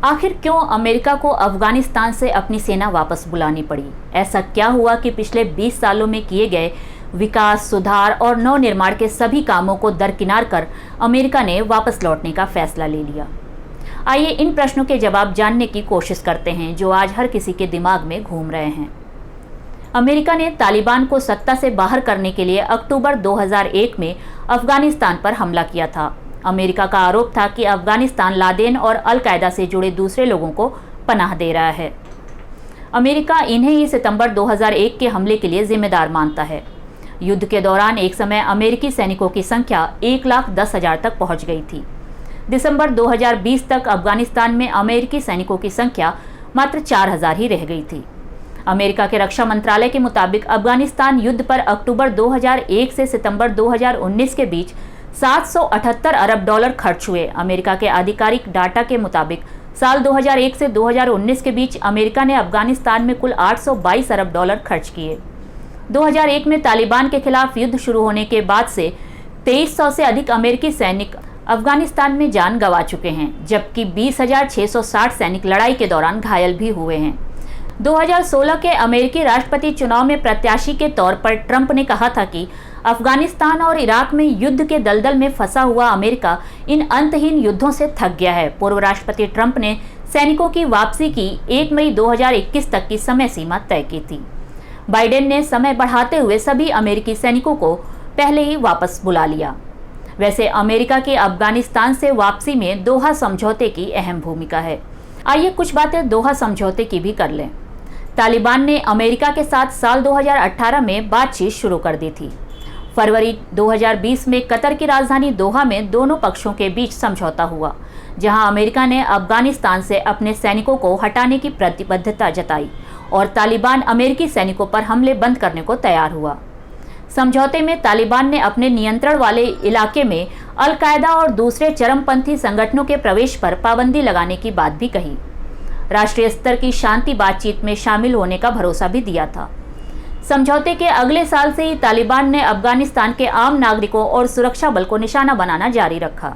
आखिर क्यों अमेरिका को अफगानिस्तान से अपनी सेना वापस बुलानी पड़ी? ऐसा क्या हुआ कि पिछले 20 सालों में किए गए विकास, सुधार और नवनिर्माण के सभी कामों को दरकिनार कर अमेरिका ने वापस लौटने का फैसला ले लिया? आइए इन प्रश्नों के जवाब जानने की कोशिश करते हैं जो आज हर किसी के दिमाग में घूम रहे हैं। अमेरिका ने तालिबान को सत्ता से बाहर करने के लिए अक्टूबर 2001 में अफगानिस्तान पर हमला किया था। अमेरिका का आरोप था कि अफगानिस्तान लादेन और अल कायदा से जुड़े दूसरे लोगों को पनाह दे रहा है। अमेरिका इन्हें ही सितंबर 2001 के हमले के लिए जिम्मेदार मानता है। युद्ध के दौरान एक समय अमेरिकी सैनिकों की संख्या 1,10,000 तक पहुंच गई थी। दिसंबर 2020 तक अफगानिस्तान में अमेरिकी सैनिकों की संख्या मात्र 4,000 ही रह गई थी। अमेरिका के रक्षा मंत्रालय के मुताबिक अफगानिस्तान युद्ध पर अक्टूबर 2001 से सितंबर 2019 के बीच 778 अरब डॉलर खर्च हुए। अमेरिका के आधिकारिक डाटा के मुताबिक साल 2001 से 2019 के बीच अमेरिका ने अफगानिस्तान में कुल 822 अरब डॉलर खर्च किए। 2001 में तालिबान के खिलाफ युद्ध शुरू होने के बाद से 2300 से अधिक अमेरिकी सैनिक अफगानिस्तान में जान गंवा चुके हैं, जबकि 20,660 सैनिक लड़ाई के दौरान घायल भी हुए हैं। 2016 के अमेरिकी राष्ट्रपति चुनाव में प्रत्याशी के तौर पर ट्रंप ने कहा था कि अफगानिस्तान और इराक में युद्ध के दलदल में फंसा हुआ अमेरिका इन अंतहीन युद्धों से थक गया है। पूर्व राष्ट्रपति ट्रंप ने सैनिकों की वापसी की 1 मई 2021 तक की समय सीमा तय की थी। बाइडेन ने समय बढ़ाते हुए सभी अमेरिकी सैनिकों को पहले ही वापस बुला लिया। वैसे अमेरिका की अफगानिस्तान से वापसी में दोहा समझौते की अहम भूमिका है। आइए कुछ बातें दोहा समझौते की भी कर लें। तालिबान ने अमेरिका के साथ साल 2018 में बातचीत शुरू कर दी थी। फरवरी 2020 में कतर की राजधानी दोहा में दोनों पक्षों के बीच समझौता हुआ, जहां अमेरिका ने अफगानिस्तान से अपने सैनिकों को हटाने की प्रतिबद्धता जताई और तालिबान अमेरिकी सैनिकों पर हमले बंद करने को तैयार हुआ। समझौते में तालिबान ने अपने नियंत्रण वाले इलाके में अल कायदा और दूसरे चरमपंथी संगठनों के प्रवेश पर पाबंदी लगाने की बात भी कही। राष्ट्रीय स्तर की शांति बातचीत में शामिल होने का भरोसा भी दिया था। समझौते के अगले साल से ही तालिबान ने अफगानिस्तान के आम नागरिकों और सुरक्षा बल को निशाना बनाना जारी रखा।